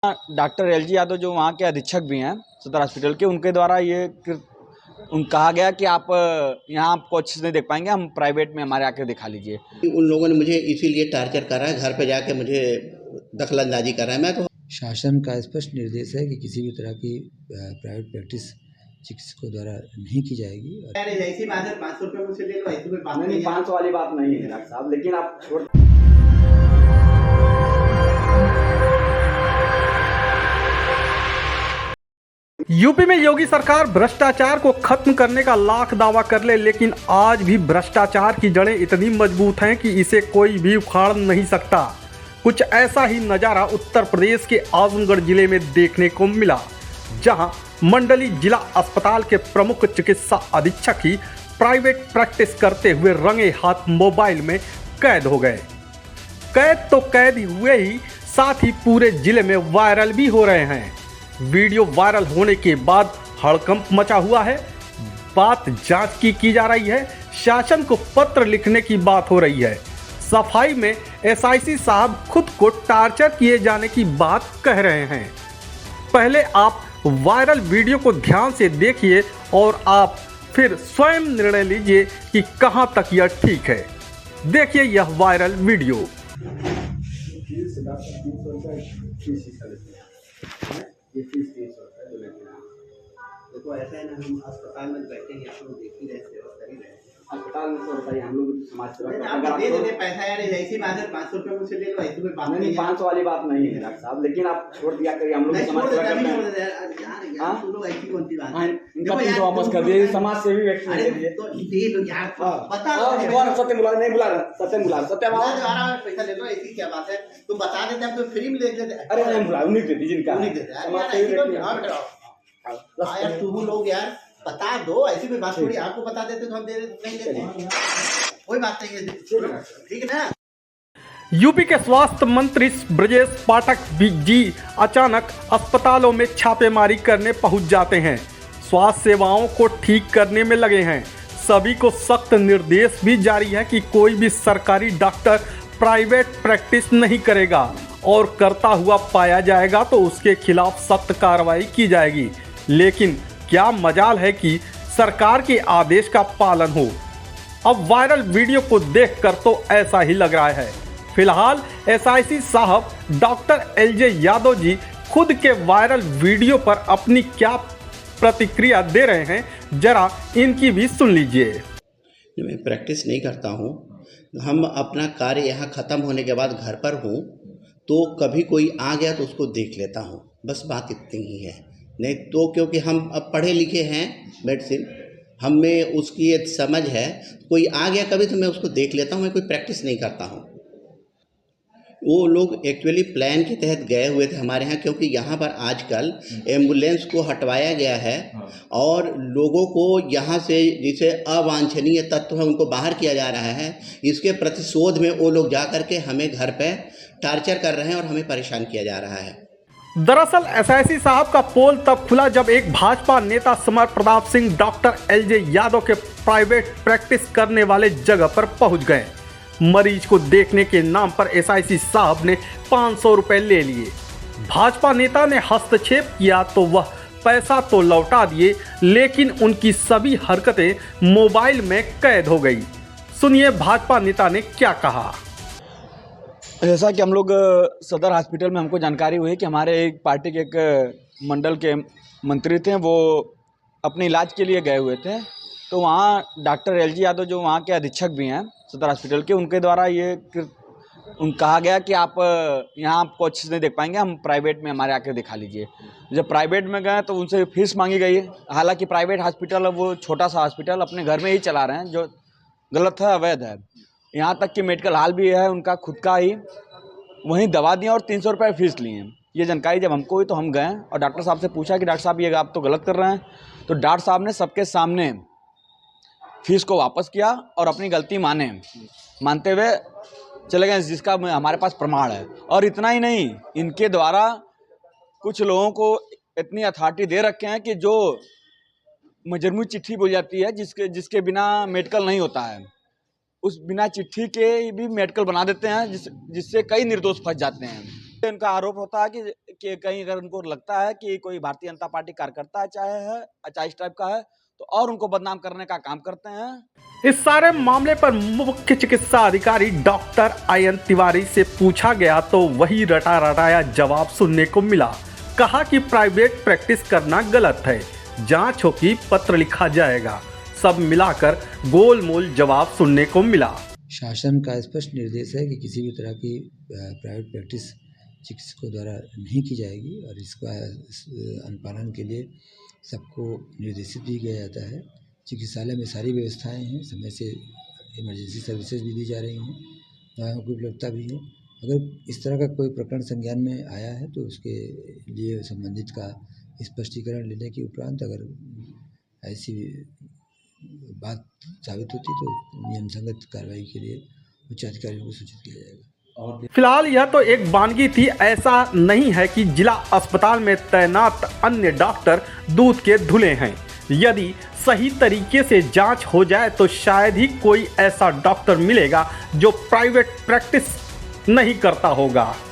Doctor LG Yadav जो वहाँ के अधीक्षक भी हैं सदर हॉस्पिटल के, उनके द्वारा कहा गया कि आप यहाँ आपको अच्छे से नहीं देख पाएंगे, हम प्राइवेट में हमारे आके दिखा लीजिए। उन लोगों ने मुझे इसीलिए टार्चर करा है, घर पे जाके मुझे दखलंदाजी कर रहा है। मैं तो शासन का स्पष्ट निर्देश है कि किसी भी तरह की प्राइवेट प्रैक्टिस चिकित्सकों द्वारा नहीं की जाएगी। ऐसी बात है 500 रुपये मुझसे ले लो, ऐसी कोई बात नहीं, 500 वाली बात नहीं है डॉक्टर साहब, लेकिन आप छोड़। यूपी में योगी सरकार भ्रष्टाचार को खत्म करने का लाख दावा कर ले, लेकिन आज भी भ्रष्टाचार की जड़ें इतनी मजबूत हैं कि इसे कोई भी उखाड़ नहीं सकता। कुछ ऐसा ही नज़ारा उत्तर प्रदेश के आजमगढ़ जिले में देखने को मिला, जहां मंडली जिला अस्पताल के प्रमुख चिकित्सा अधीक्षक ही प्राइवेट प्रैक्टिस करते हुए रंगे हाथ मोबाइल में कैद हो गए। कैद तो कैद ही हुए ही, साथ ही पूरे जिले में वायरल भी हो रहे हैं। वीडियो वायरल होने के बाद हड़कंप मचा हुआ है। बात जांच की जा रही है, शासन को पत्र लिखने की बात हो रही है। सफाई में एसआईसी साहब खुद को टार्चर किए जाने की बात कह रहे हैं। पहले आप वायरल वीडियो को ध्यान से देखिए और आप फिर स्वयं निर्णय लीजिए कि कहां तक यह ठीक है। देखिए यह वायरल वीडियो। ये फीस 300 रुपये जो लेते हैं। देखो ऐसा है ना, हम अस्पताल में बैठे हैं, आप लोग देख ही रहे, सेवा कर ही रहे। अस्पताल में तो बताइए, हम लोग समाज सेवा आप दे देते पैसा यार, ऐसी बात है 500 रुपये मुझसे ले लो, ऐसी कोई बात नहीं। 500 वाली बात नहीं है डॉक्टर साहब, लेकिन आप छोड़ दिया करिए, हम लोग समाज सेवा करते हैं। हाँ तुम लोग ऐसी कौन सी बात है, इनका 300 वापस कर दिए, समाज सेवी व्यक्ति अरे है। तो दे दो यार, बता सत्य बुला नहीं, बुला सत्य बुला सत्य पैसा ले लो, ऐसी क्या बात है, तुम बता देते हम तो फ्री में ले लेते। अरे नहीं बुला, उन्हीं दे दीजिए, इनका समाज सेवी व्यक्ति। यार तुम लोग यार बता दो, ऐसी कोई बात थोड़ी, आपको बता देते तो हम दे देते, नहीं देते, कोई बात नहीं है, ठीक है ना। यूपी के स्वास्थ्य मंत्री ब्रजेश पाठक जी अचानक अस्पतालों में छापेमारी करने पहुंच जाते हैं। स्वास्थ्य सेवाओं को ठीक करने में लगे हैं। सभी को सख्त निर्देश भी जारी है कि कोई भी सरकारी डॉक्टर प्राइवेट प्रैक्टिस नहीं करेगा और करता हुआ पाया जाएगा तो उसके खिलाफ सख्त कार्रवाई की जाएगी। लेकिन क्या मजाल है कि सरकार के आदेश का पालन हो। अब वायरल वीडियो को देखकर तो ऐसा ही लग रहा है। फिलहाल एसआईसी साहब डॉक्टर एलजे यादव जी खुद के वायरल वीडियो पर अपनी क्या प्रतिक्रिया दे रहे हैं, जरा इनकी भी सुन लीजिए। मैं प्रैक्टिस नहीं करता हूँ, हम अपना कार्य यहाँ ख़त्म होने के बाद घर पर हूँ, तो कभी कोई आ गया तो उसको देख लेता हूँ, बस बात इतनी ही है। नहीं तो क्योंकि हम अब पढ़े लिखे हैं मेडिसिन, हमें उसकी एक समझ है, कोई आ गया कभी तो मैं उसको देख लेता हूँ, मैं कोई प्रैक्टिस नहीं करता हूँ। वो लोग एक्चुअली प्लान के तहत गए हुए थे हमारे यहाँ, क्योंकि यहाँ पर आजकल एम्बुलेंस को हटवाया गया है और लोगों को यहाँ से जिसे अवांछनीय तत्व है उनको बाहर किया जा रहा है। इसके प्रतिशोध में वो लोग जा कर के हमें घर पे टार्चर कर रहे हैं और हमें परेशान किया जा रहा है। दरअसल एसआईसी साहब का पोल तब खुला जब एक भाजपा नेता summer Pratap Singh doctor LJ Yadav के प्राइवेट प्रैक्टिस करने वाले जगह पर पहुंच गए। मरीज को देखने के नाम पर एसआईसी साहब ने 500 रुपए ले लिए। भाजपा नेता ने हस्तक्षेप किया तो वह पैसा तो लौटा दिए, लेकिन उनकी सभी हरकतें मोबाइल में कैद हो गई। सुनिए भाजपा नेता ने क्या कहा। जैसा कि हम लोग सदर हॉस्पिटल में हमको जानकारी हुई कि हमारे एक पार्टी के एक मंडल के मंत्री थे, वो अपने इलाज के लिए गए हुए थे, तो वहाँ डॉक्टर एलजी यादव जो वहाँ के अधीक्षक भी हैं सदर हॉस्पिटल के, उनके द्वारा कहा गया कि आप यहाँ आपको अच्छे से नहीं देख पाएंगे, हम प्राइवेट में हमारे आके दिखा लीजिए। जब प्राइवेट में गए तो उनसे फीस मांगी गई है। हालांकि प्राइवेट हॉस्पिटल वो छोटा सा हॉस्पिटल अपने घर में ही चला रहे हैं, जो गलत है, अवैध है। यहाँ तक कि मेडिकल हॉल भी है उनका खुद का ही, वहीं दवा दिया और 300 रुपये फीस लिए। ये जानकारी जब हमको हुई तो हम गए और डॉक्टर साहब से पूछा कि डॉक्टर साहब ये आप तो गलत कर रहे हैं। तो डॉक्टर साहब ने सबके सामने फीस को वापस किया और अपनी गलती मानते हुए चले गए, जिसका हमारे पास प्रमाण है। और इतना ही नहीं, इनके द्वारा कुछ लोगों को इतनी अथॉरिटी दे रखे हैं कि जो मजरूमी चिट्ठी बोली जाती है, जिसके बिना मेडिकल नहीं होता है, उस बिना चिट्ठी के भी मेडिकल बना देते हैं, जिससे कई निर्दोष फंस जाते हैं। इनका आरोप होता है कि कहीं अगर उनको लगता है कि कोई भारतीय जनता पार्टी कार्यकर्ता चाहे इस टाइप का है तो और उनको बदनाम करने का काम करते हैं। इस सारे मामले पर मुख्य चिकित्सा अधिकारी डॉक्टर आयन तिवारी से पूछा गया तो वही रटा रटाया जवाब सुनने को मिला। कहा कि प्राइवेट प्रैक्टिस करना गलत है, जांच होगी, पत्र लिखा जाएगा। सब मिलाकर गोलमोल जवाब सुनने को मिला। शासन का स्पष्ट निर्देश है कि किसी भी तरह की प्राइवेट प्रैक्टिस चिकित्सकों द्वारा नहीं की जाएगी और इसका अनुपालन के लिए सबको निर्देशित भी किया जाता है। चिकित्सालय में सारी व्यवस्थाएं हैं, समय से इमरजेंसी सर्विसेज भी दी जा रही हैं, दवाओं की उपलब्धता भी है। अगर इस तरह का कोई प्रकरण संज्ञान में आया है तो उसके लिए संबंधित का स्पष्टीकरण लेने के उपरांत अगर ऐसी बात साबित होती तो नियम संगत कार्रवाई के लिए उच्च अधिकारियों को सूचित किया जाएगा। फिलहाल यह तो एक वानगी थी, ऐसा नहीं है कि जिला अस्पताल में तैनात अन्य डॉक्टर दूध के धुले हैं। यदि सही तरीके से जांच हो जाए तो शायद ही कोई ऐसा डॉक्टर मिलेगा जो प्राइवेट प्रैक्टिस नहीं करता होगा।